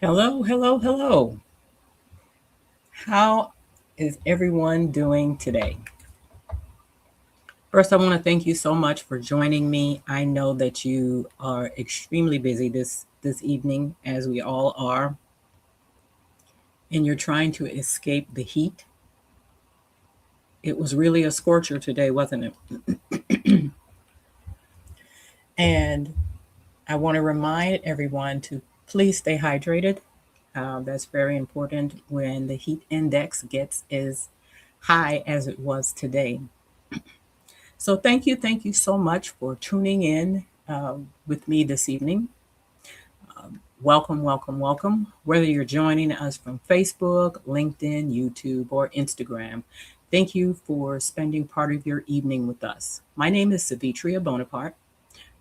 Hello, hello, hello. How is everyone doing today? First, I want to thank you so much for joining me. I know that you are extremely busy this evening, as we all are, and you're trying to escape the heat. It was really a scorcher today, wasn't it? And I want to remind everyone to please stay hydrated. That's very important when the heat index gets as high as it was today. So thank you so much for tuning in with me this evening. Welcome, welcome, welcome. Whether you're joining us from Facebook, LinkedIn, YouTube, or Instagram, thank you for spending part of your evening with us. My name is Savitria Bonaparte.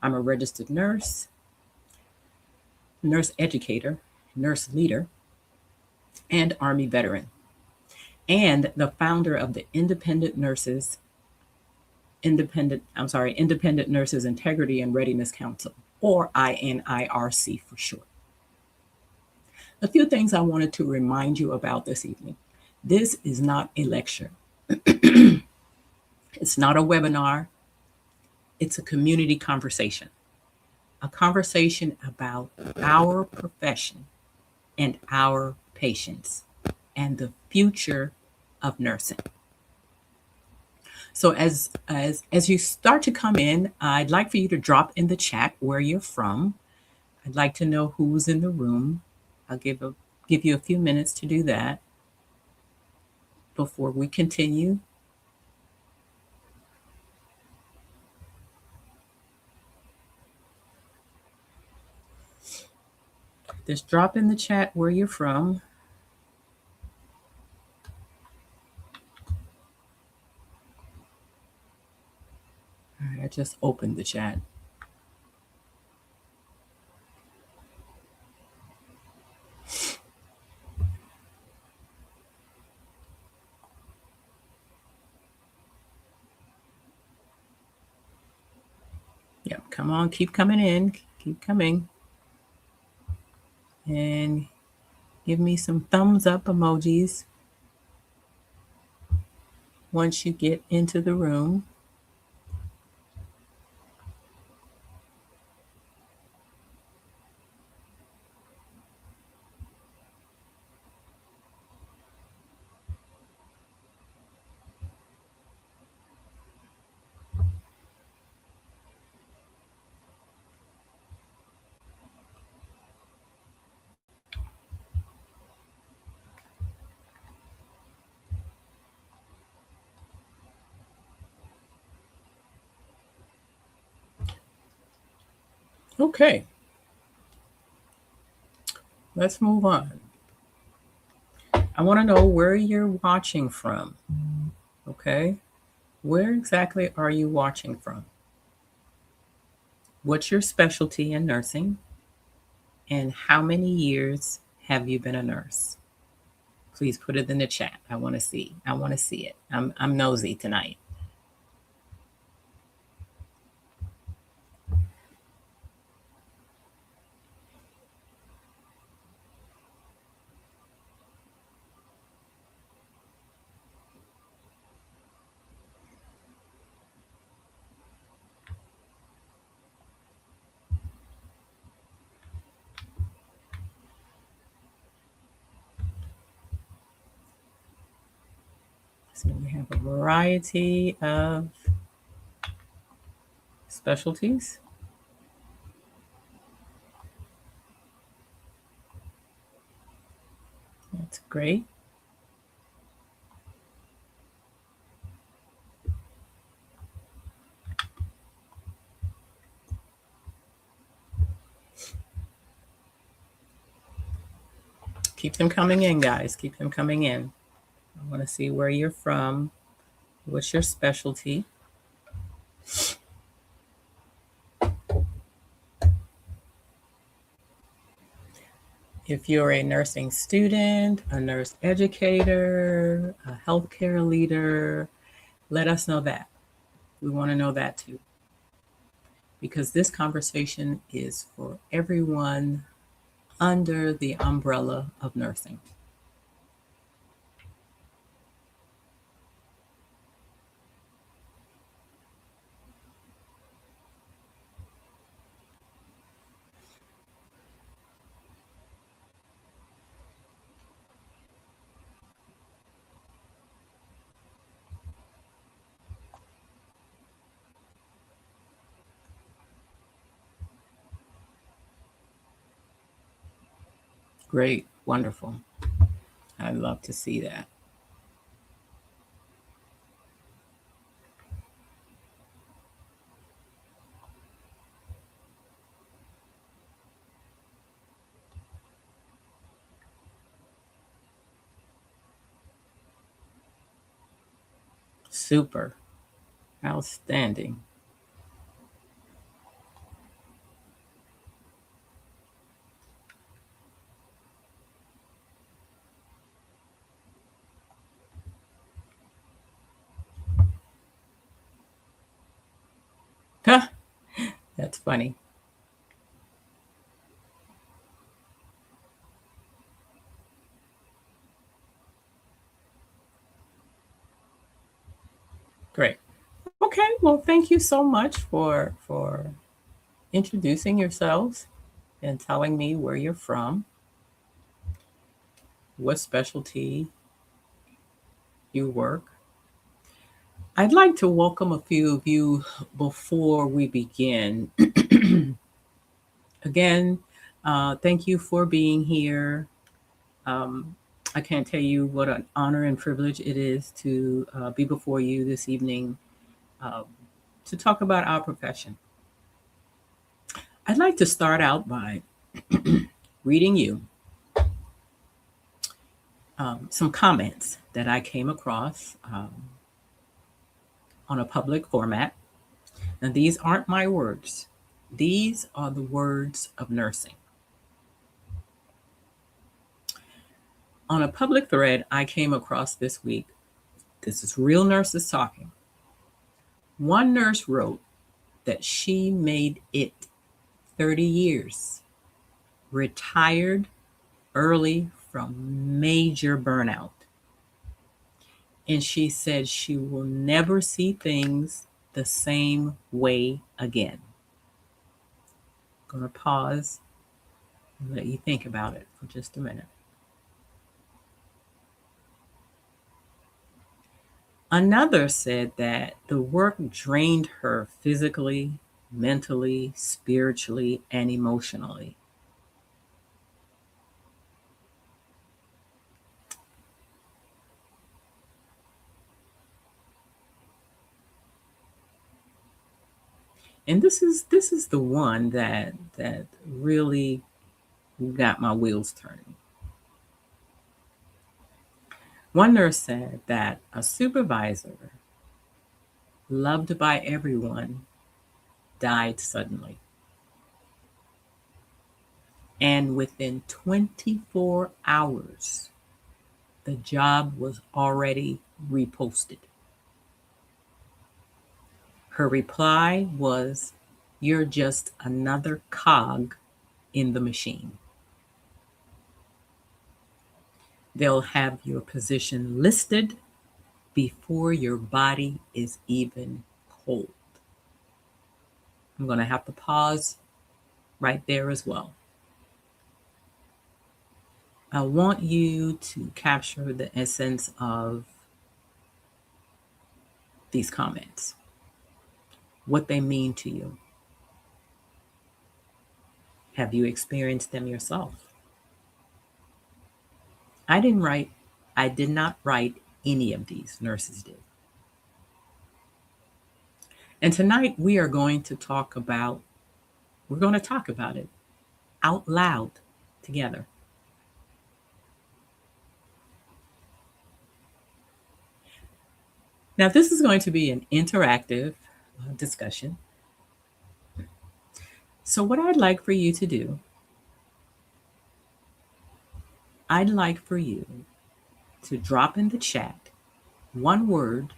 I'm a registered nurse, nurse educator, nurse leader, and Army veteran, and the founder of the Independent Nurses Integrity and Readiness Council, or INIRC for short. A few things I wanted to remind you about this evening. This is not a lecture. It's not a webinar. It's a community conversation. A conversation about our profession and our patients and the future of nursing. So as you start to come in, I'd like for you to drop in the chat where you're from. I'd like to know who's in the room. I'll give you a few minutes to do that before we continue. Just drop in the chat where you're from. All right, I just opened the chat. Yeah, come on, keep coming in, keep coming. And give me some thumbs up emojis once you get into the room. Okay, let's move on. I want to know where you're watching from. Okay, where exactly are you watching from? What's your specialty in nursing? And how many years have you been a nurse? Please put it in the chat. I want to see. I want to see it. I'm nosy tonight. So we have a variety of specialties. That's great. Keep them coming in, guys. Keep them coming in. I want to see where you're from. What's your specialty? If you're a nursing student, a nurse educator, a healthcare leader, let us know that. We want to know that too. Because this conversation is for everyone under the umbrella of nursing? Great, wonderful. I'd love to see that. Super, outstanding. That's funny. Great. Okay, well, thank you so much for introducing yourselves and telling me where you're from, what specialty you work. I'd like to welcome a few of you before we begin. Again, thank you for being here. Um, I can't tell you what an honor and privilege it is to be before you this evening uh, to talk about our profession. I'd like to start out by reading you some comments that I came across on a public format. Now, these aren't my words, these are the words of nursing. On a public thread I came across this week, this is real nurses talking. One nurse wrote that she made it 30 years, retired early from major burnout. And she said she will never see things the same way again. I'm going to pause and let you think about it for just a minute. Another said that the work drained her physically, mentally, spiritually, and emotionally. And this is the one that really got my wheels turning. One nurse said that a supervisor loved by everyone died suddenly. And within 24 hours, the job was already reposted. Her reply was, "You're just another cog in the machine. They'll have your position listed before your body is even cold." I'm going to have to pause right there as well. I want you to capture the essence of these comments, what they mean to you. Have you experienced them yourself? I did not write any of these, nurses did. And tonight we're going to talk about it out loud together. Now, this is going to be an interactive discussion. So, what I'd like for you to do, I'd like for you to drop in the chat one word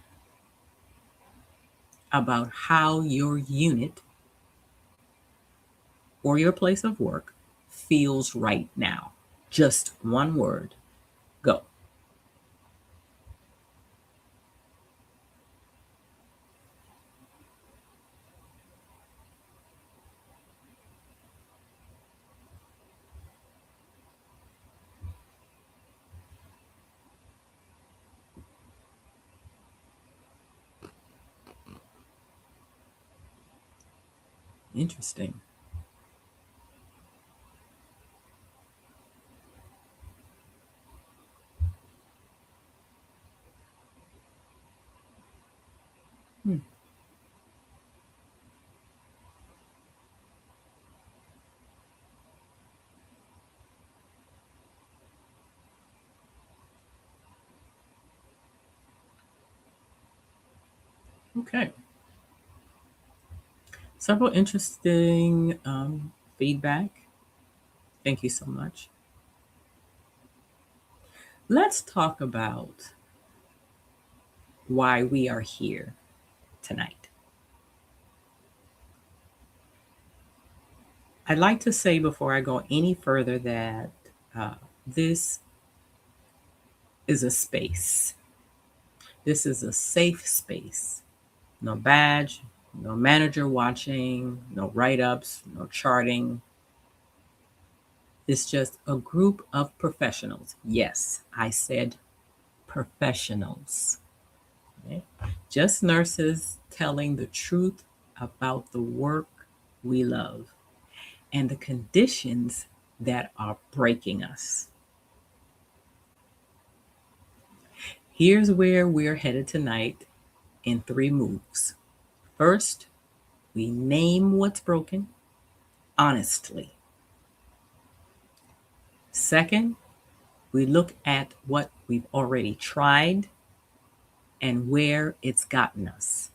about how your unit or your place of work feels right now? Just one word. Go. Interesting. Hmm. Okay. Several interesting feedback. Thank you so much. Let's talk about why we are here tonight. I'd like to say before I go any further that this is a space. This is a safe space. No badge, no manager watching, no write ups, no charting. It's just a group of professionals. Yes, I said professionals. Okay? Just nurses telling the truth about the work we love and the conditions that are breaking us. Here's where we're headed tonight in three moves. First, we name what's broken honestly. Second, we look at what we've already tried and where it's gotten us.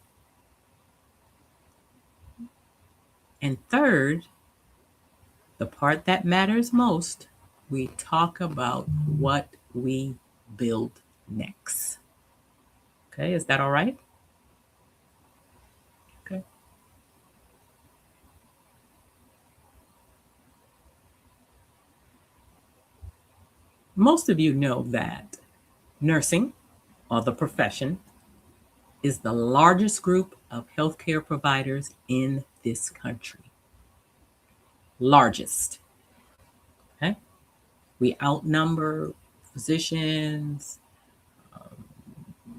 And third, the part that matters most, we talk about what we build next. Okay, is that all right? Okay. Most of you know that nursing, or the profession, is the largest group of healthcare providers in this country. Largest. Okay. We outnumber physicians,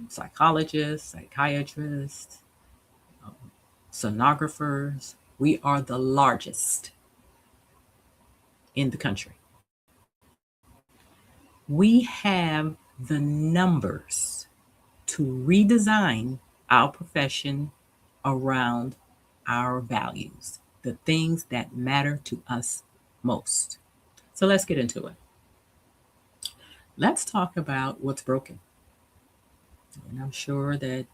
psychologists, psychiatrists, sonographers. We are the largest in the country. We have the numbers to redesign our profession around our values, the things that matter to us most. So let's get into it. Let's talk about what's broken. And I'm sure that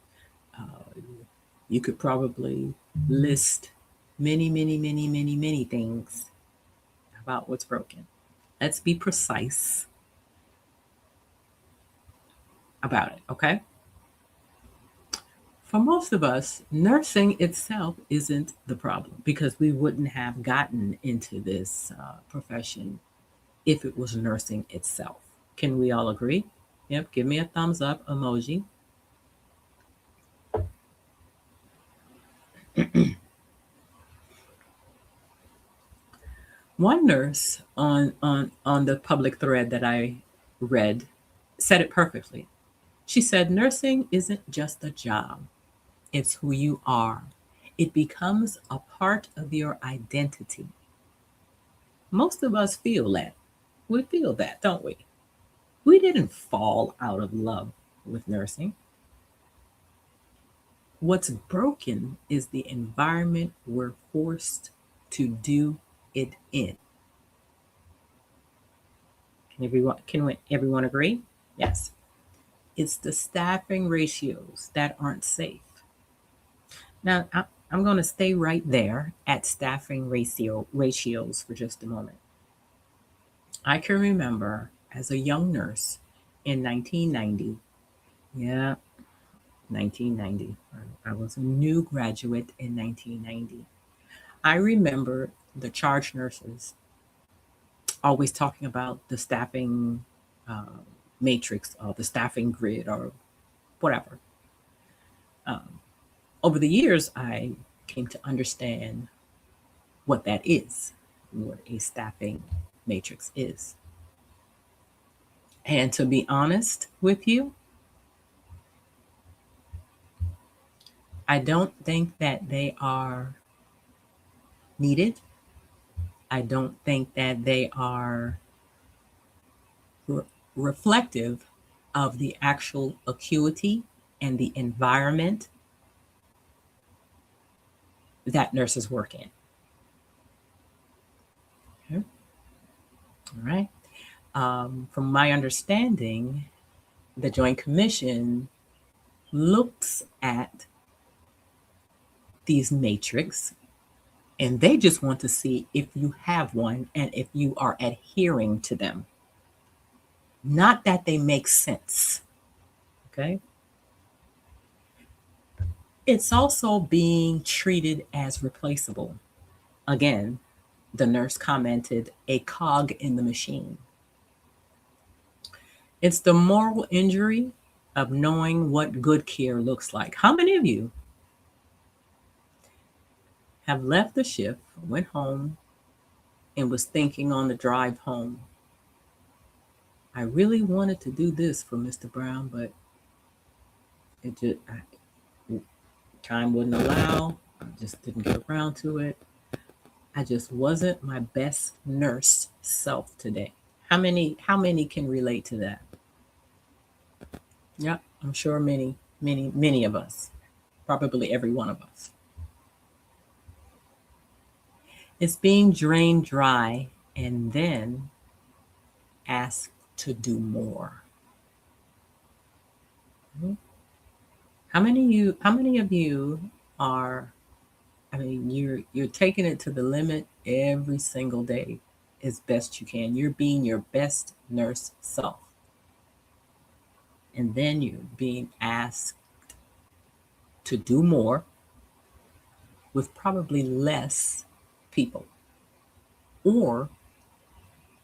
uh, you could probably list many, many, many, many, many things about what's broken. Let's be precise about it, okay? For most of us, nursing itself isn't the problem because we wouldn't have gotten into this profession if it was nursing itself. Can we all agree? Yep, give me a thumbs up emoji. One nurse on the public thread that I read said it perfectly. She said, nursing isn't just a job, it's who you are. It becomes a part of your identity. Most of us feel that. We feel that, don't we? We didn't fall out of love with nursing. What's broken is the environment we're forced to do it in. Can everyone agree? Yes. It's the staffing ratios that aren't safe. Now, I'm going to stay right there at staffing ratios for just a moment. I can remember as a young nurse in 1990. Yeah, 1990. I was a new graduate in 1990. I remember the charge nurses. always talking about the staffing uh, matrix or the staffing grid or whatever. Um, Over the years, I came to understand what that is, what a staffing matrix is. And to be honest with you, I don't think that they are needed. I don't think that they are re- reflective of the actual acuity and the environment that nurses work in. Okay. All right. From my understanding, the Joint Commission looks at these matrix and they just want to see if you have one and if you are adhering to them. Not that they make sense. Okay. It's also being treated as replaceable. Again, the nurse commented, a cog in the machine. It's the moral injury of knowing what good care looks like. How many of you have left the shift, went home, and was thinking on the drive home, I really wanted to do this for Mr. Brown, but it just time wouldn't allow. I just didn't get around to it. I just wasn't my best nurse self today. How many can relate to that? Yeah, I'm sure many of us. Probably every one of us. It's being drained dry and then asked to do more. Mhm. How many of you are, I mean, you're taking it to the limit every single day as best you can. You're being your best nurse self. And then you're being asked to do more with probably less people or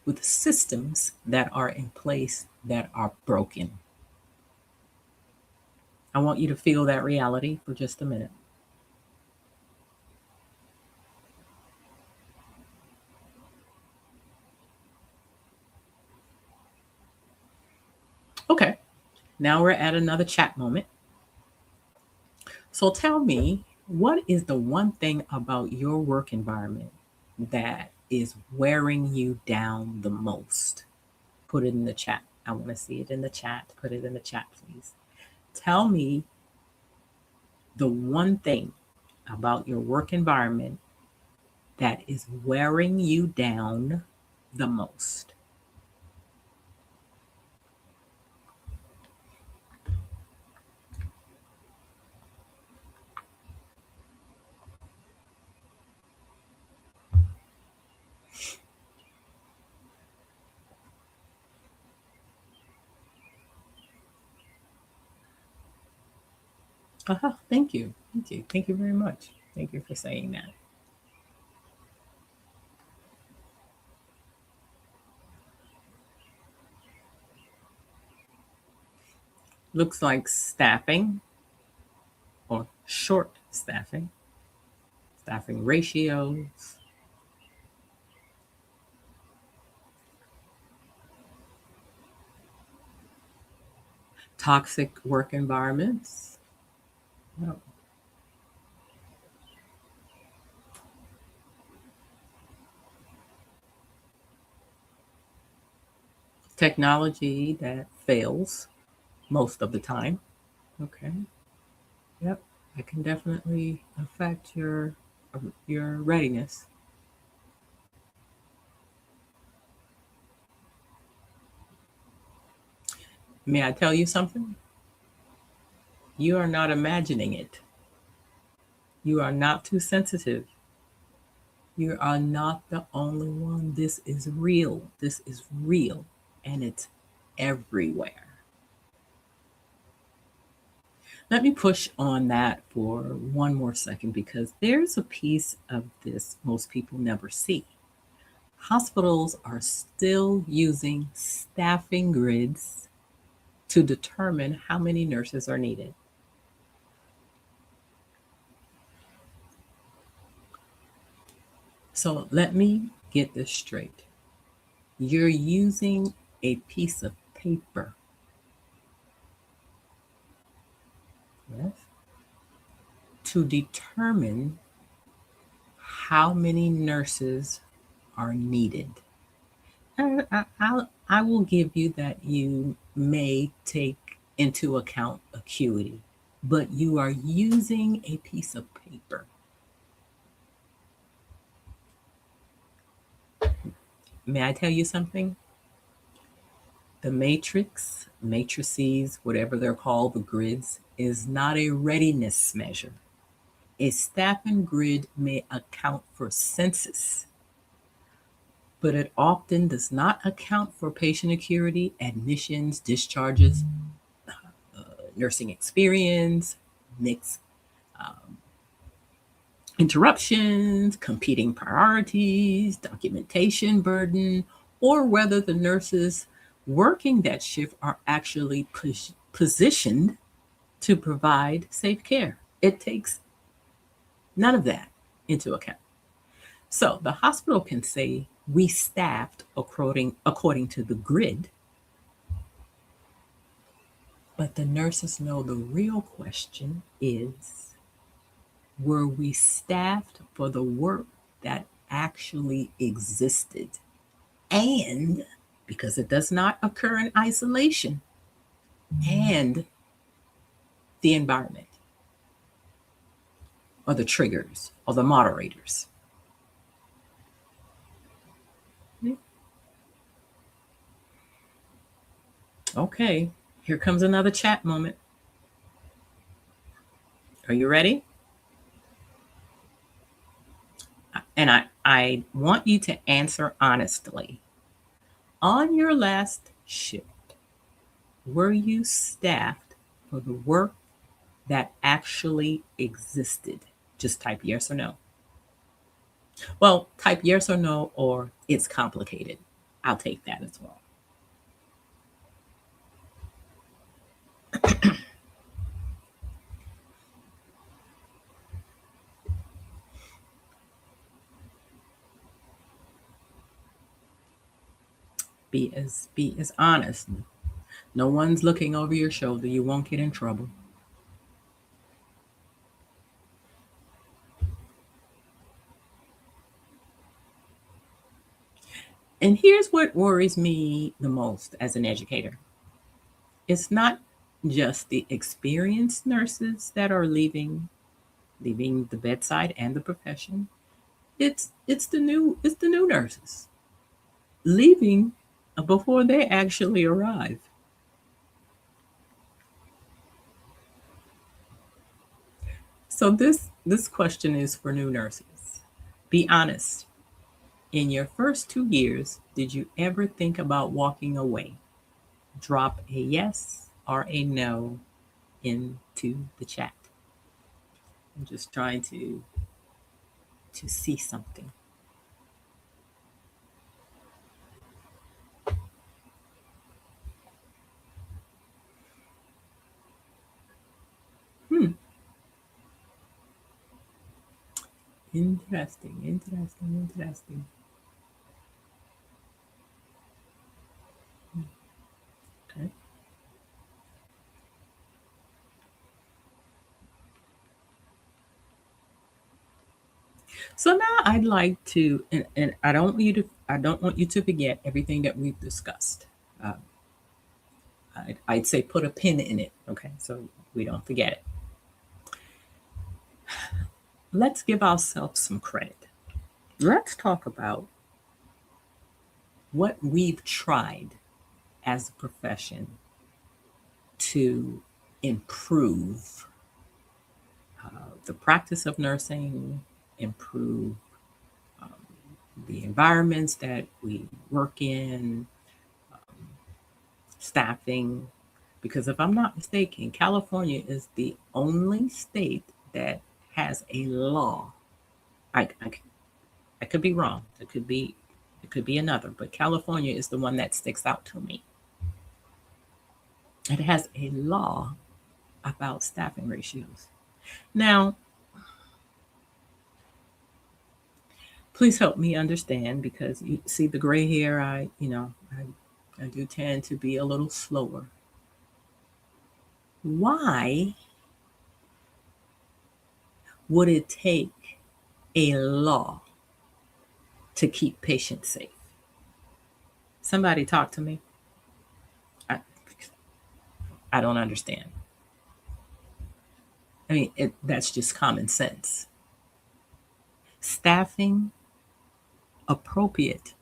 with systems that are in place that are broken. I want you to feel that reality for just a minute. Okay, now we're at another chat moment. So tell me, what is the one thing about your work environment that is wearing you down the most? Put it in the chat. I want to see it in the chat. Put it in the chat, please. Tell me the one thing about your work environment that is wearing you down the most. Thank you. Thank you. Thank you very much. Thank you for saying that. Looks like staffing or short staffing, staffing ratios, toxic work environments, no, technology that fails most of the time. Okay. Yep. That can definitely affect your readiness. May I tell you something? You are not imagining it. You are not too sensitive. You are not the only one. This is real. This is real. And it's everywhere. Let me push on that for one more second because there's a piece of this most people never see. Hospitals are still using staffing grids to determine how many nurses are needed. So let me get this straight. You're using a piece of paper, yes, to determine how many nurses are needed. And I will give you that you may take into account acuity, but you are using a piece of paper. May I tell you something? The matrix, matrices, whatever they're called, the grids, is not a readiness measure. A staffing grid may account for census, but it often does not account for patient acuity, admissions, discharges, nursing experience, mixed um, interruptions, competing priorities, documentation burden, or whether the nurses working that shift are actually positioned to provide safe care. It takes none of that into account. So the hospital can say we staffed according to the grid, but the nurses know the real question is, were we staffed for the work that actually existed? And because it does not occur in isolation, and the environment, or the triggers, or the moderators. Okay, here comes another chat moment. Are you ready? And I want you to answer honestly. On your last shift, were you staffed for the work that actually existed? Just type yes or no. Well, type yes or no, or it's complicated. I'll take that as well. Be as honest. No one's looking over your shoulder. You won't get in trouble. And here's what worries me the most as an educator. It's not just the experienced nurses that are leaving the bedside and the profession. It's the new nurses leaving before they actually arrive. So this question is for new nurses. Be honest. In your first 2 years, did you ever think about walking away? Drop a yes or a no into the chat. I'm just trying to see something. Hmm. Interesting. Interesting. Interesting. Okay. So now I'd like to, and I don't want you to forget everything that we've discussed. Uh, I'd say put a pin in it. Okay, so we don't forget it. Let's give ourselves some credit. Let's talk about what we've tried as a profession to improve the practice of nursing, improve the environments that we work in, staffing. Because if I'm not mistaken, California is the only state that has a law. I could be wrong. It could be. It could be another, but California is the one that sticks out to me. It has a law about staffing ratios. Now, please help me understand because you see the gray hair, I do tend to be a little slower. Why would it take a law to keep patients safe? Somebody talk to me. I, I don't understand. I mean, that's just common sense. Staffing, appropriate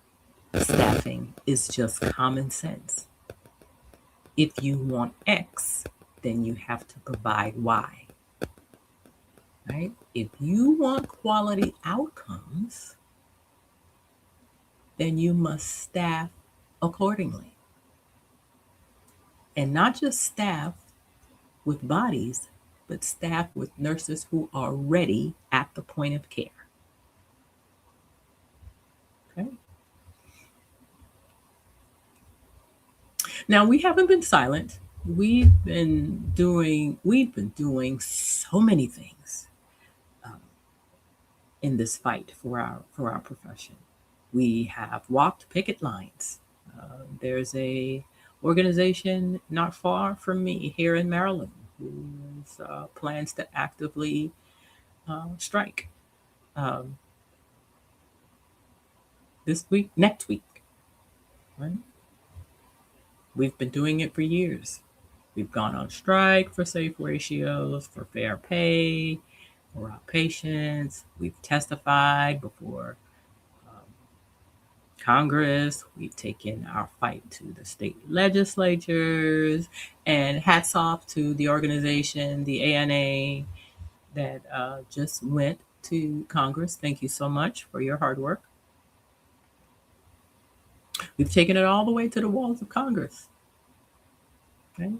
staffing, is just common sense. If you want X, then you have to provide Y, right? If you want quality outcomes, then you must staff accordingly. And not just staff with bodies, but staff with nurses who are ready at the point of care. Okay. Now we haven't been silent. We've been doing so many things um, in this fight for our profession. We have walked picket lines. There's a organization not far from me here in Maryland who plans to actively strike um, this week, next week. Right? We've been doing it for years. We've gone on strike for safe ratios, for fair pay, for our patients. We've testified before um, Congress. We've taken our fight to the state legislatures. And hats off to the organization, the ANA, that just went to Congress. Thank you so much for your hard work. We've taken it all the way to the walls of Congress. Okay?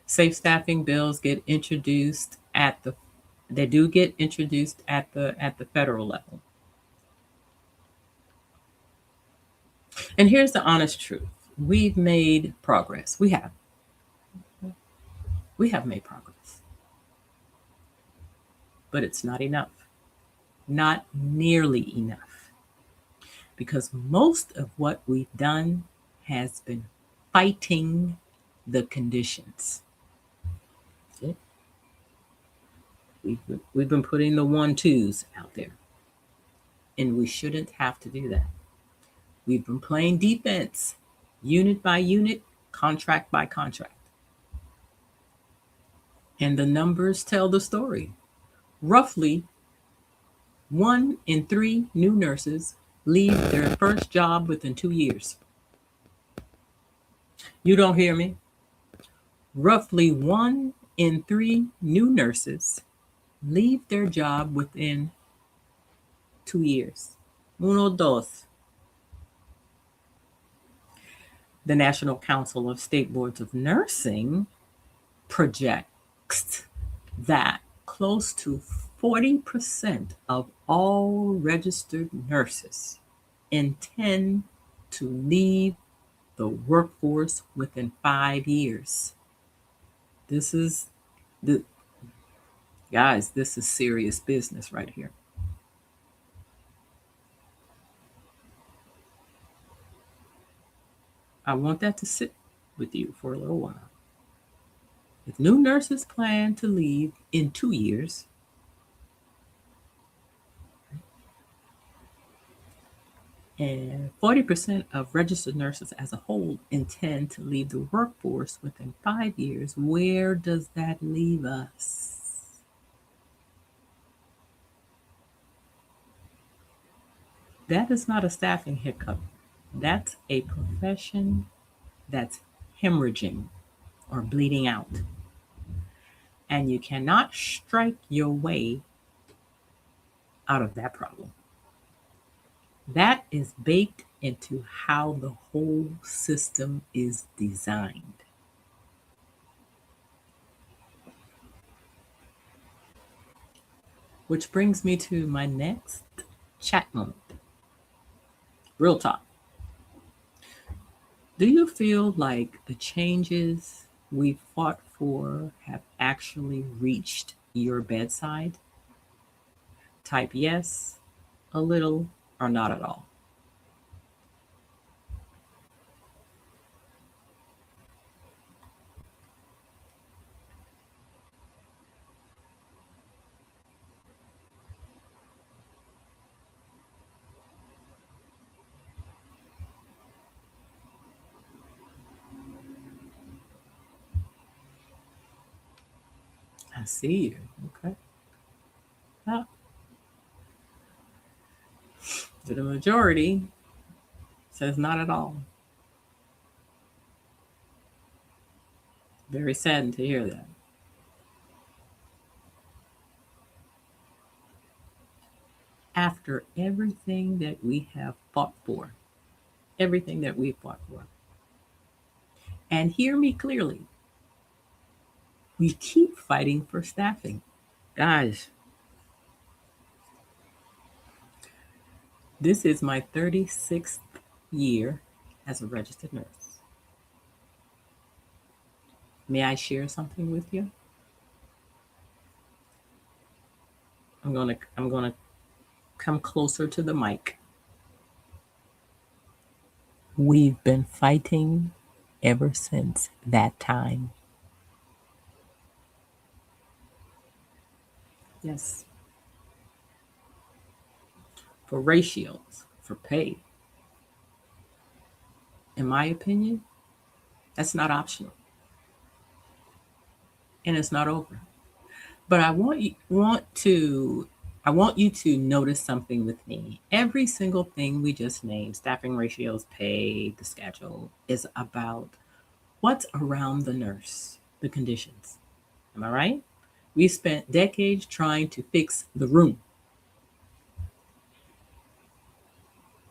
Safe staffing bills get introduced at the they do get introduced at the federal level. And here's the honest truth. We've made progress. We have. We have made progress. But it's not enough. Not nearly enough. Because most of what we've done has been fighting the conditions. Okay? We've been putting the 1-2s out there. And we shouldn't have to do that. We've been playing defense, unit by unit, contract by contract. And the numbers tell the story. Roughly 1 in 3 new nurses leave their first job within 2 years. You don't hear me? Roughly 1 in 3 new nurses leave their job within 2 years. Uno, dos. The National Council of State Boards of Nursing projects that close to 40% of all registered nurses intend to leave the workforce within 5 years. This is the guys, this is serious business right here. I want that to sit with you for a little while. If new nurses plan to leave in 2 years, and 40% of registered nurses as a whole intend to leave the workforce within 5 years, where does that leave us? That is not a staffing hiccup. That's a profession that's hemorrhaging or bleeding out. And you cannot strike your way out of that problem. That is baked into how the whole system is designed. Which brings me to my next chat moment. Real talk. Do you feel like the changes we fought for have actually reached your bedside? Type yes, a little, or not at all. I see you. Okay. Well, the majority says not at all. Very saddened to hear that. After everything that we have fought for, everything that we fought for. And hear me clearly, we keep fighting for staffing. Guys, this is my 36th year as a registered nurse. May I share something with you? I'm gonna come closer to the mic. We've been fighting ever since that time. Yes, for ratios, for pay. In my opinion, that's not optional, and it's not over. But I want you to notice something with me. Every single thing we just named, staffing ratios, pay, the schedule, is about what's around the nurse, the conditions. Am I right? We spent decades trying to fix the room,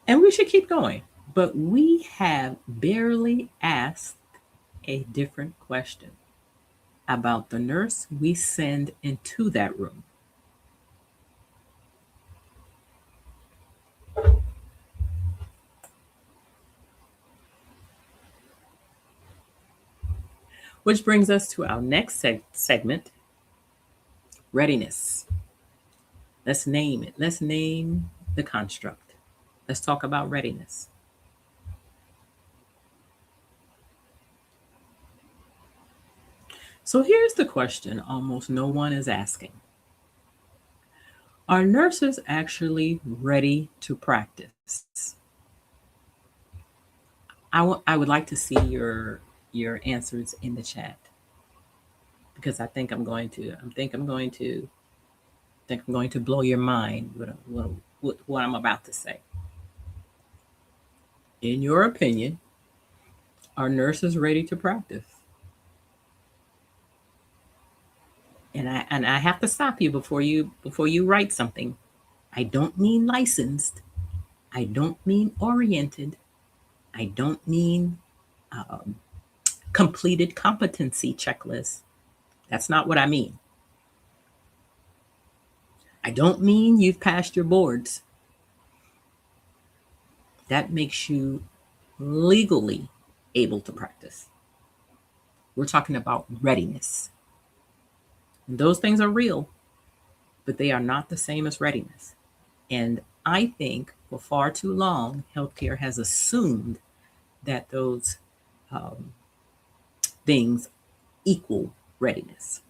and we should keep going. But we have barely asked a different question about the nurse we send into that room. Which brings us to our next segment, readiness. Let's name it. Let's name the construct. Let's talk about readiness. So here's the question almost no one is asking. Are nurses actually ready to practice? I would like to see your answers in the chat because I think I'm going to blow your mind with what I'm about to say. In your opinion, are nurses ready to practice? And I have to stop you before you write something. I don't mean licensed. I don't mean oriented. I don't mean um, completed competency checklist. That's not what I mean. I don't mean you've passed your boards. That makes you legally able to practice. We're talking about readiness. And those things are real, but they are not the same as readiness. And I think for far too long, healthcare has assumed that those um, things equal readiness.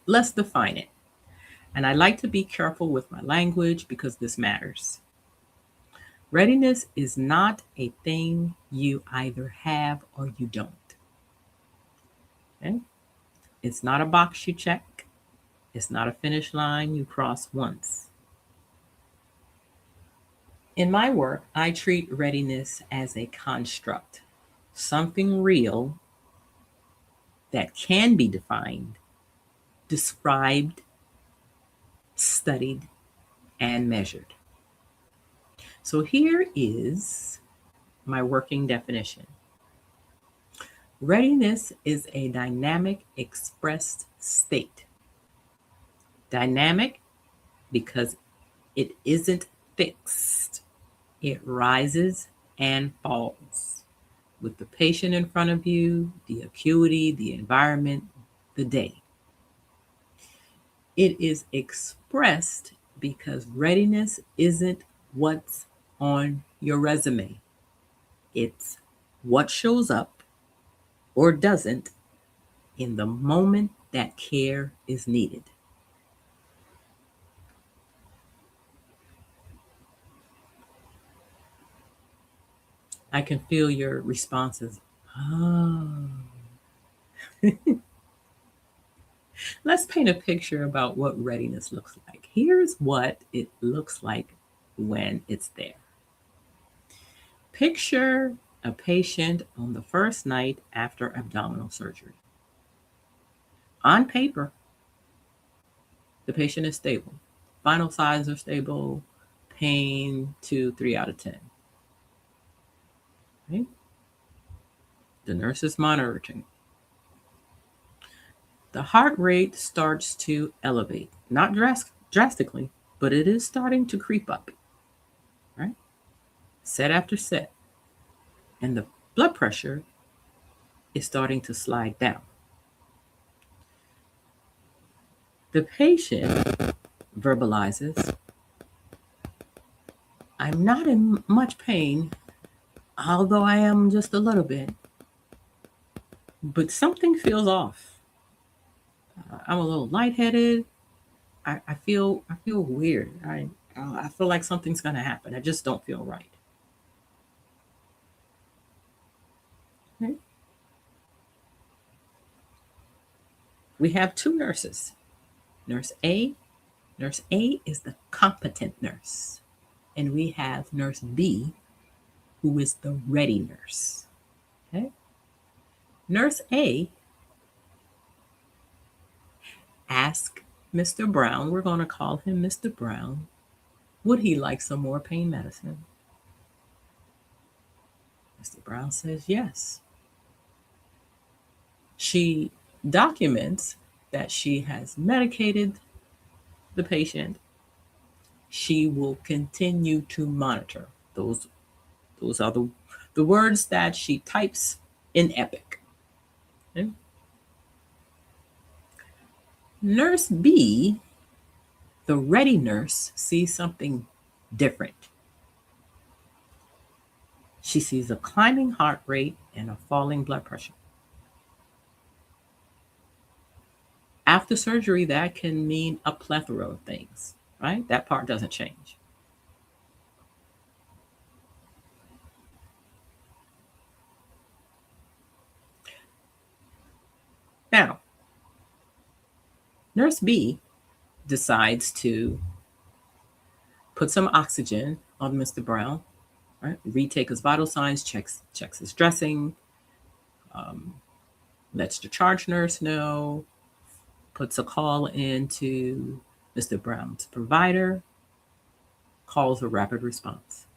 Let's define it. And I like to be careful with my language because this matters. Readiness is not a thing you either have or you don't. Okay? It's not a box you check. It's not a finish line you cross once. In my work, I treat readiness as a construct, something real that can be defined, described, studied, and measured. So here is my working definition. Readiness is a dynamic expressed state. Dynamic because it isn't fixed. It rises and falls with the patient in front of you, the acuity, the environment, the day. It is expressed because readiness isn't what's on your resume. It's what shows up or doesn't in the moment that care is needed. I can feel your responses. Oh. Let's paint a picture about what readiness looks like. Here's what it looks like when it's there. Picture a patient on the first night after abdominal surgery. On paper, the patient is stable. Vital signs are stable. Pain 2, 3 out of 10. Right? The nurse is monitoring. The heart rate starts to elevate, not drastically, but it is starting to creep up. Right? Set after set. And the blood pressure is starting to slide down. The patient verbalizes, I'm not in much pain, although I am just a little bit, but something feels off. I'm a little lightheaded. I feel weird. I feel like something's going to happen. I just don't feel right. Okay. We have two nurses. Nurse A. Nurse A is the competent nurse. And we have Nurse B, who is the ready nurse. Okay. Nurse A asked Mr. Brown, we're going to call him Mr. Brown, would he like some more pain medicine? Mr. Brown says yes. She documents that she has medicated the patient. She will continue to monitor. Those are the words that she types in Epic. Okay? Nurse B, the ready nurse, sees something different. She sees a climbing heart rate and a falling blood pressure. After surgery, that can mean a plethora of things, right? That part doesn't change. Now, Nurse B decides to put some oxygen on Mr. Brown, right? Retake his vital signs, checks his dressing, lets the charge nurse know, puts a call into Mr. Brown's provider, calls a rapid response.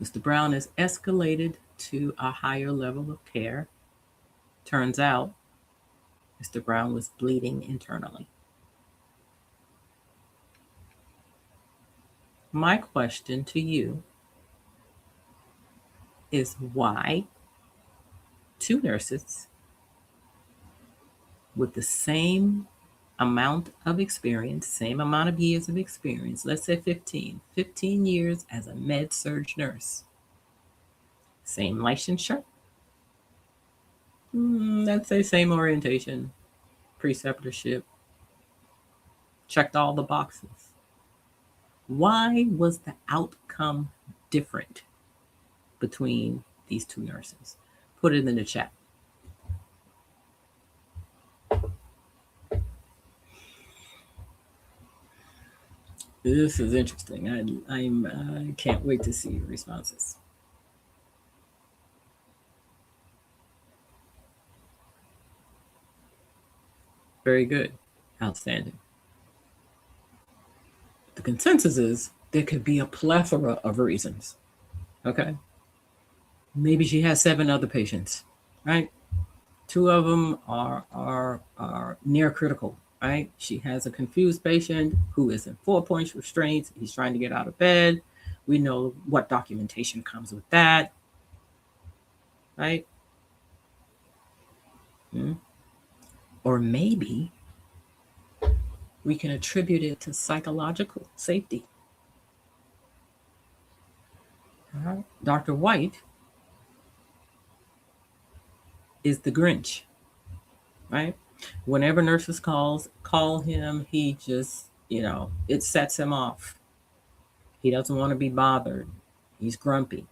Mr. Brown is escalated to a higher level of care. Turns out Mr. Brown was bleeding internally. My question to you is why two nurses with the same amount of experience, same amount of years of experience, let's say 15 years as a med-surg nurse, same licensure, let's say same orientation, preceptorship, checked all the boxes. Why was the outcome different between these two nurses? Put it in the chat. This is interesting. I can't wait to see your responses. Very good. Outstanding. The consensus is there could be a plethora of reasons. Okay. Maybe she has 7 other patients, right? 2 of them are near critical. right? She has a confused patient who is in 4 point restraints. He's trying to get out of bed. We know what documentation comes with that, right? Mm. Or maybe we can attribute it to psychological safety. Dr. White is the Grinch, right? Whenever nurses call him, he just, it sets him off. He doesn't want to be bothered. He's grumpy.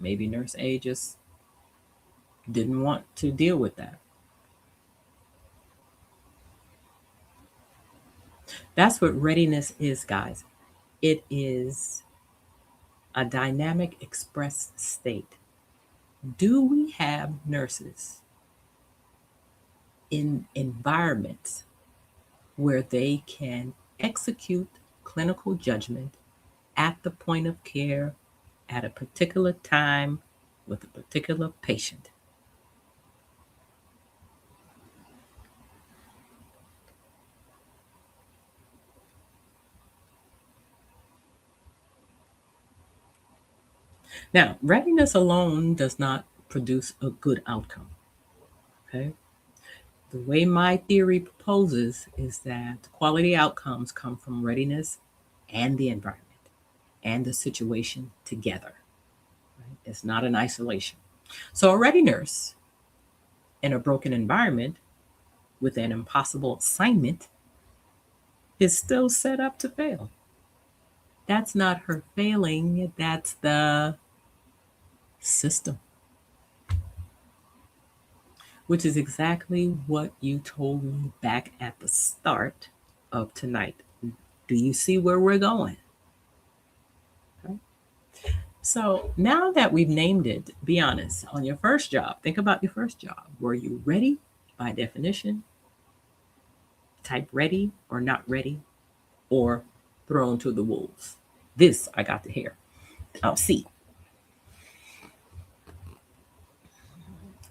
Maybe Nurse A just didn't want to deal with that. That's what readiness is, guys. It is a dynamic express state. Do we have nurses in environments where they can execute clinical judgment at the point of care at a particular time with a particular patient? Now, readiness alone does not produce a good outcome. Okay. The way my theory proposes is that quality outcomes come from readiness and the environment and the situation together. Right? It's not an isolation. So, a ready nurse in a broken environment with an impossible assignment is still set up to fail. That's not her failing, that's the system, which is exactly what you told me back at the start of tonight. Do you see where we're going? Okay. So now that we've named it, be honest, on your first job, think about your first job. Were you ready by definition? Type ready or not ready, or thrown to the wolves? This I got to hear. I'll see.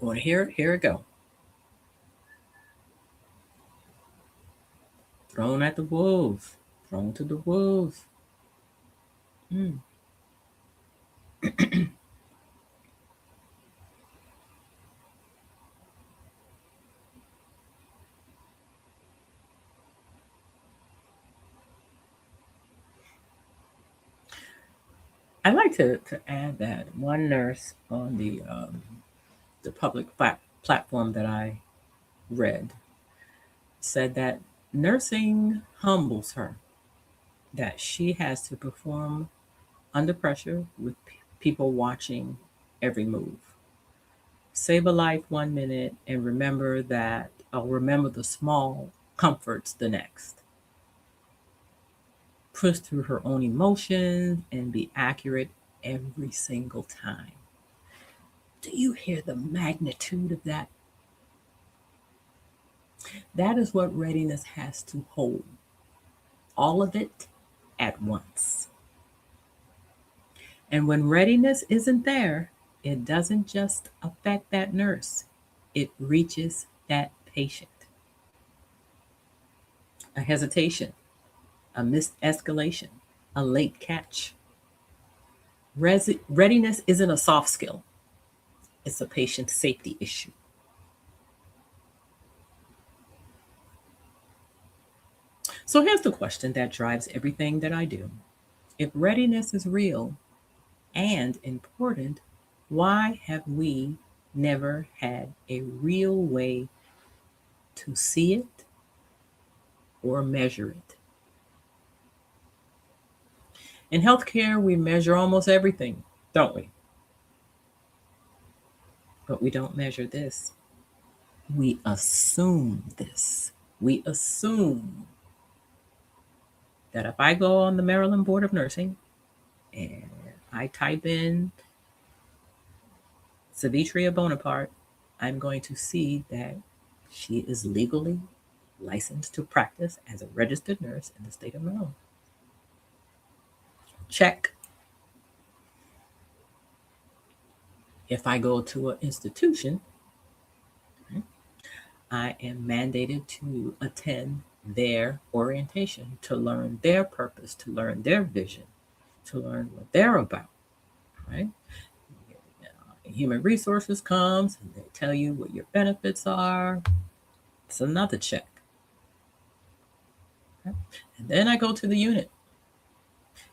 Want to hear it? Here it go. Thrown at the wolves. Thrown to the wolves. Mm. I'd like to add that one nurse on the public platform that I read said that nursing humbles her, that she has to perform under pressure with people watching every move. Save a life 1 minute and remember that, I'll remember the small comforts the next. Push through her own emotions and be accurate every single time. Do you hear the magnitude of that? That is what readiness has to hold. All of it at once. And when readiness isn't there, it doesn't just affect that nurse, it reaches that patient. A hesitation, a missed escalation, a late catch. Readiness isn't a soft skill, it's a patient safety issue. So here's the question that drives everything that I do. If readiness is real and important, why have we never had a real way to see it or measure it? In healthcare, we measure almost everything, don't we? But we don't measure this. We assume this. We assume that if I go on the Maryland Board of Nursing and I type in Savitria Bonaparte, I'm going to see that she is legally licensed to practice as a registered nurse in the state of Maryland. Check. If I go to an institution, I am mandated to attend their orientation, to learn their purpose, to learn their vision, to learn what they're about, right? Human resources comes and they tell you what your benefits are. It's another check. Okay? And then I go to the unit.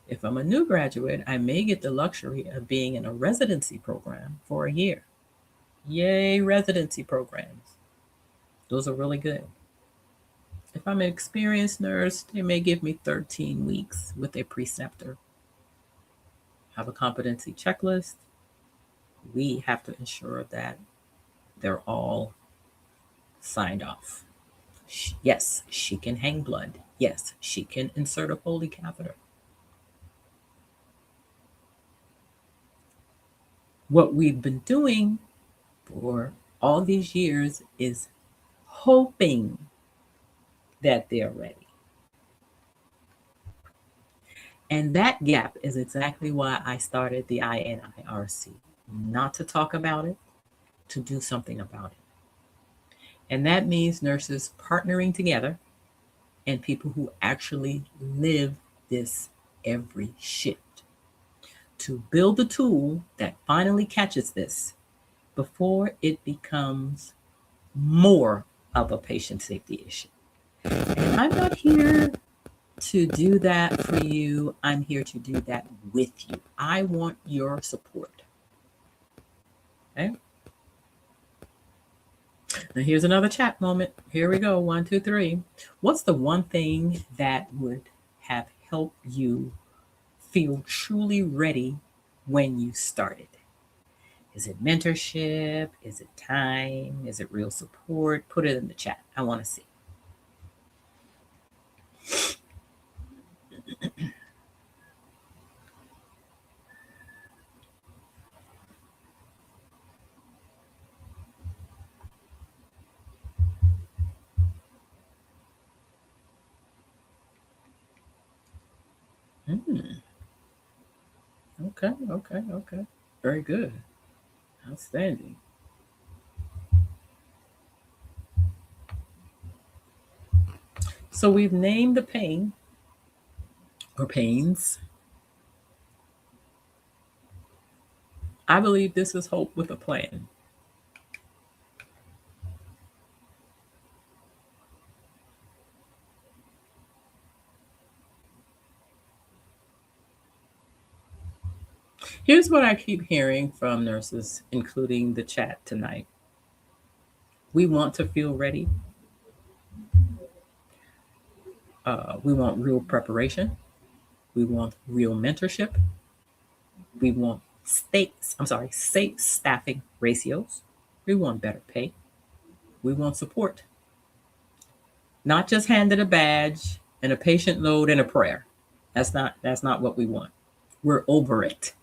If I'm a new graduate, I may get the luxury of being in a residency program for a year. Yay, residency programs. Those are really good. If I'm an experienced nurse, they may give me 13 weeks with a preceptor. Have a competency checklist. We have to ensure that they're all signed off. Yes, she can hang blood. Yes, she can insert a Foley catheter. What we've been doing for all these years is hoping that they're ready. And that gap is exactly why I started the INIRC. Not to talk about it, to do something about it. And that means nurses partnering together and people who actually live this every shift to build the tool that finally catches this before it becomes more of a patient safety issue. And I'm not here to do that for you. I'm here to do that with you. I want your support. Okay. Now here's another chat moment. Here we go. 1, 2, 3. What's the one thing that would have helped you feel truly ready when you started? Is it mentorship? Is it time? Is it real support? Put it in the chat. I want to see. Okay, okay, okay. Very good. Outstanding. So we've named the pain or pains. I believe this is hope with a plan. Here's what I keep hearing from nurses, including the chat tonight. We want to feel ready. We want real preparation. We want real mentorship. We want safe staffing ratios. We want better pay. We want support. Not just handed a badge and a patient load and a prayer. That's not what we want. We're over it.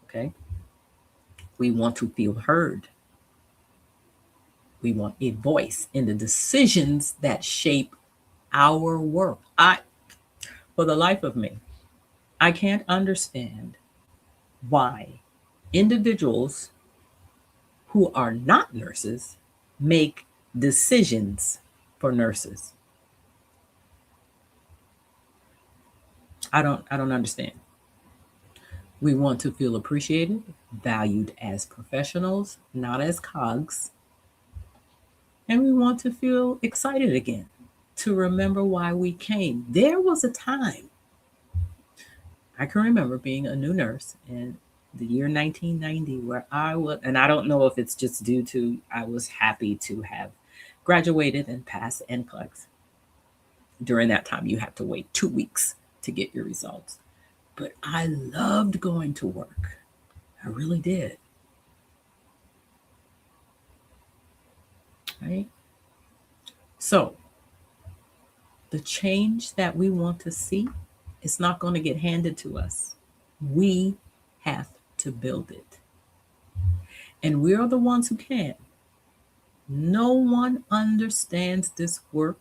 Okay? We want to feel heard. We want a voice in the decisions that shape our work. For the life of me, I can't understand why individuals who are not nurses make decisions for nurses. I don't understand. We want to feel appreciated, valued as professionals, not as cogs. And we want to feel excited again, to remember why we came. There was a time, I can remember being a new nurse in the year 1990 where I was, and I don't know if it's just due to I was happy to have graduated and passed NCLEX. During that time, you have to wait 2 weeks to get your results. But I loved going to work. I really did. Right? So, the change that we want to see is not going to get handed to us. We have to build it. And we are the ones who can. No one understands this work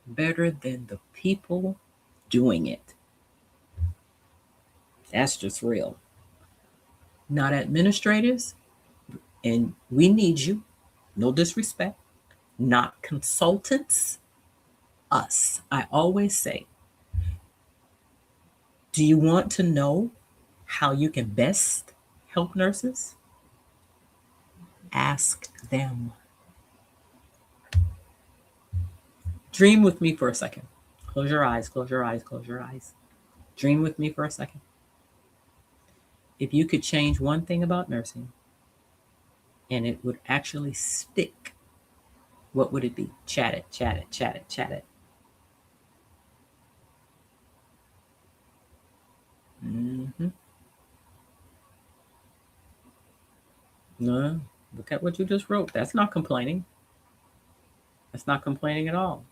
better than the people doing it. That's just real. Not administrators, and we need you. No disrespect. not consultants, us. I always say, do you want to know how you can best help nurses? Ask them. Dream with me for a second. Close your eyes, close your eyes, close your eyes. Dream with me for a second. If you could change one thing about nursing and it would actually stick, what would it be? Chat it, chat it, chat it, chat it. Mm-hmm. No, look at what you just wrote. That's not complaining. That's not complaining at all.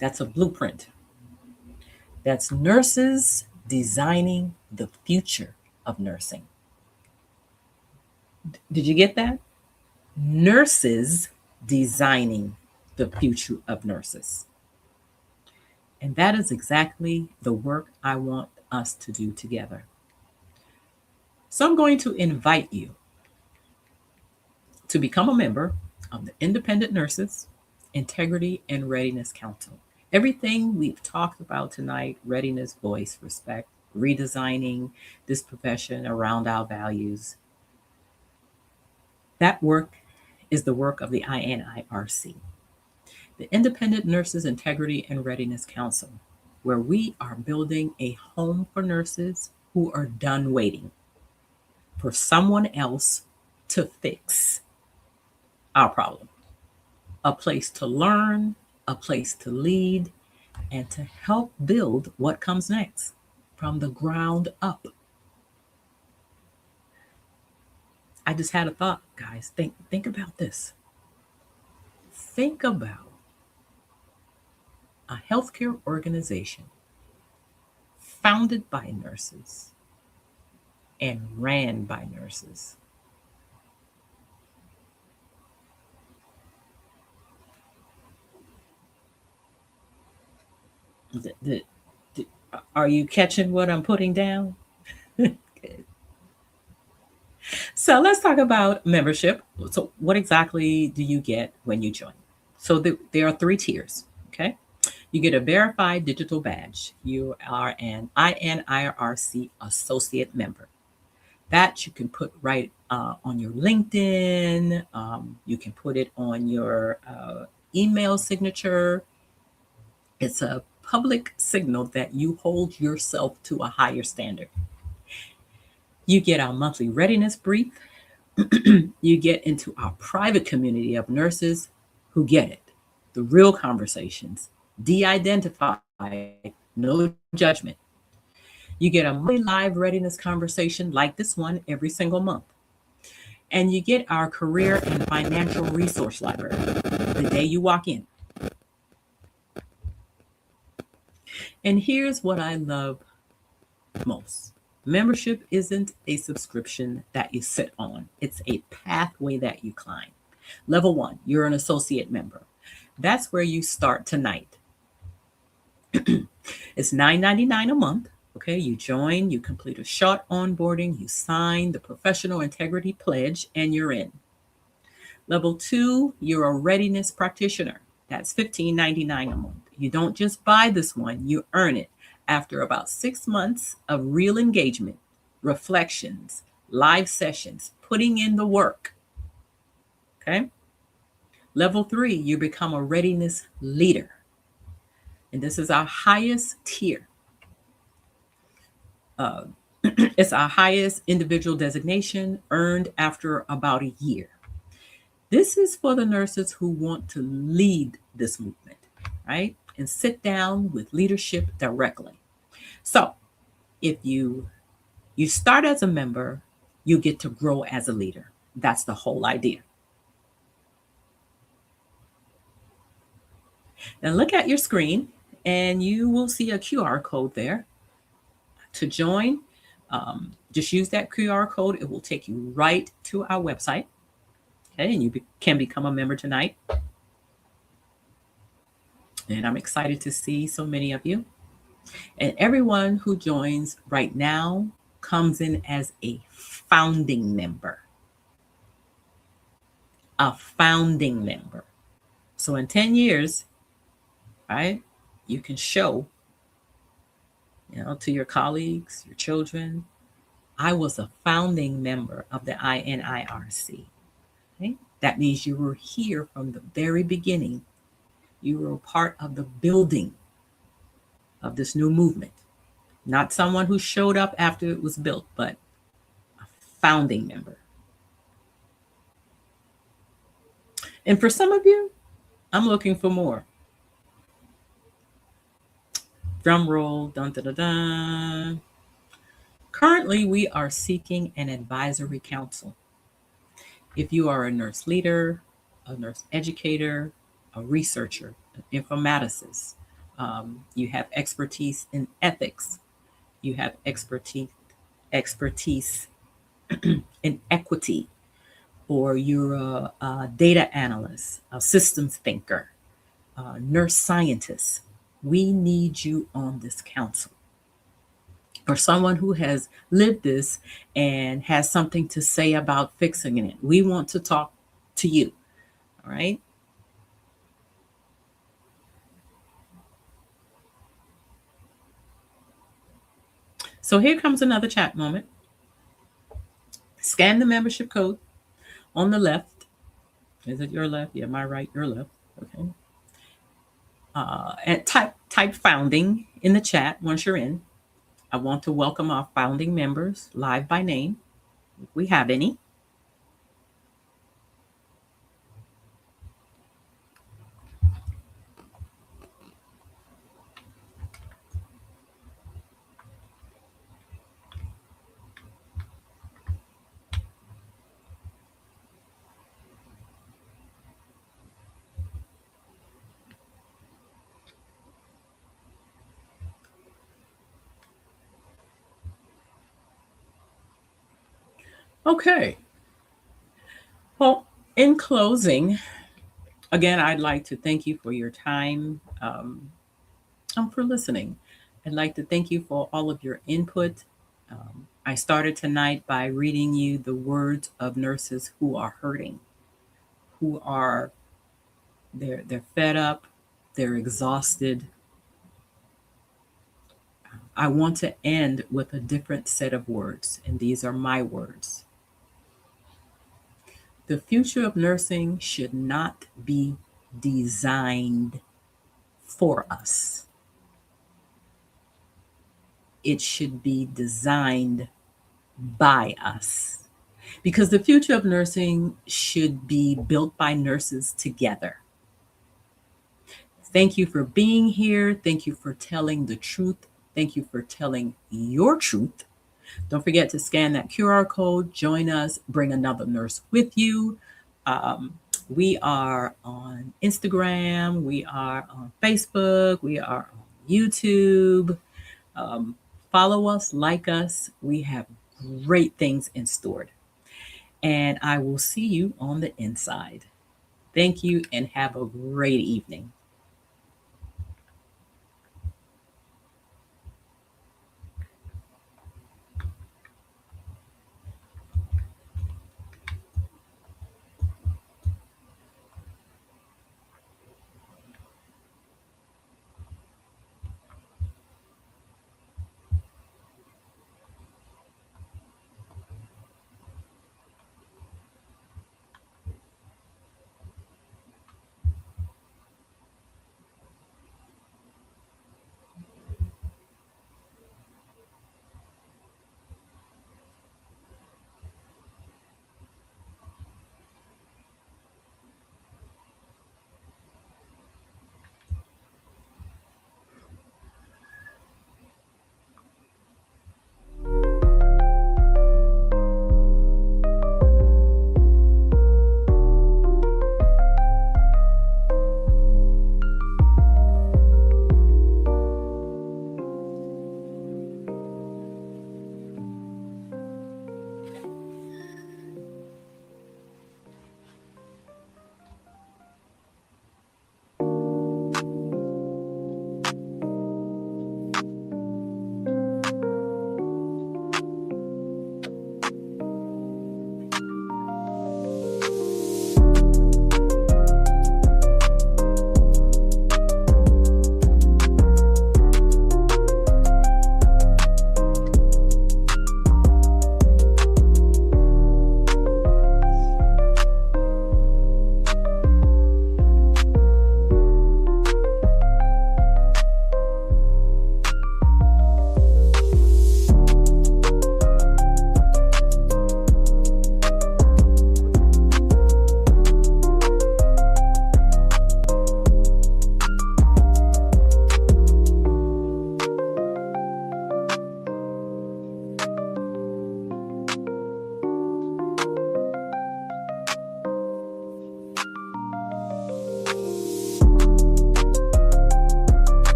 That's a blueprint. That's nurses designing the future of nursing. Did you get that? Nurses designing the future of nurses. And that is exactly the work I want us to do together. So I'm going to invite you to become a member of the Independent Nurses Integrity and Readiness Council. Everything we've talked about tonight, readiness, voice, respect, redesigning this profession around our values, that work is the work of the INIRC, the Independent Nurses Integrity and Readiness Council, where we are building a home for nurses who are done waiting for someone else to fix our problem. A place to learn, a place to lead, and to help build what comes next from the ground up. I just had a thought, guys. Think about this. Think about a healthcare organization founded by nurses and ran by nurses. Are you catching what I'm putting down? So let's talk about membership. So, what exactly do you get when you join? So, there are three tiers. Okay. You get a verified digital badge. You are an INIRC associate member. That you can put right on your LinkedIn. You can put it on your email signature. It's a public signal that you hold yourself to a higher standard. You get our monthly readiness brief. You get into our private community of nurses who get it, the real conversations, de identified, no judgment. You get a monthly live readiness conversation like this one every single month. And you get our career and financial resource library the day you walk in. And here's what I love most. Membership isn't a subscription that you sit on, it's a pathway that you climb. Level one, you're an associate member. That's where you start tonight. It's $9.99 a month. Okay, you join, you complete a short onboarding, you sign the professional integrity pledge, and you're in. Level two, you're a readiness practitioner. That's $15.99 a month. You don't just buy this one, you earn it after about 6 months of real engagement, reflections, live sessions, putting in the work. Okay. Level three, you become a readiness leader. And this is our highest tier. It's our highest individual designation earned after about a year. This is for the nurses who want to lead this movement, right? And sit down with leadership directly. So if you start as a member, you get to grow as a leader. That's the whole idea. Now look at your screen and you will see a QR code there. To join, just use that QR code. It will take you right to our website. Okay, and you can become a member tonight. And I'm excited to see so many of you. And everyone who joins right now comes in as a founding member. a founding member. So in 10 years, right, you can show, to your colleagues, your children, I was a founding member of the INIRC. Okay? That means you were here from the very beginning. You were a part of the building of this new movement. Not someone who showed up after it was built, but a founding member. And for some of you, I'm looking for more. Drum roll, dun dun dun dun. Currently, we are seeking an advisory council. If you are a nurse leader, a nurse educator, a researcher, an informaticist, you have expertise in ethics, you have expertise in equity, or you're a data analyst, a systems thinker, a nurse scientist, we need you on this council. Or someone who has lived this and has something to say about fixing it. We want to talk to you. All right. So here comes another chat moment. Scan the membership code on the left. Is it your left? Yeah, my right, your left. Okay. And type founding in the chat once you're in. I want to welcome our founding members live by name, if we have any. Okay. Well, in closing, again, I'd like to thank you for your time and for listening. I'd like to thank you for all of your input. I started tonight by reading you the words of nurses who are hurting, who are they're fed up, they're exhausted. I want to end with a different set of words, and these are my words. The future of nursing should not be designed for us. It should be designed by us. Because the future of nursing should be built by nurses together. Thank you for being here. Thank you for telling the truth. Thank you for telling your truth. Don't forget to scan that QR code, join us, bring another nurse with you. We are on Instagram, we are on Facebook, we are on YouTube. Follow us, like us. We have great things in store. And I will see you on the inside. Thank you and have a great evening.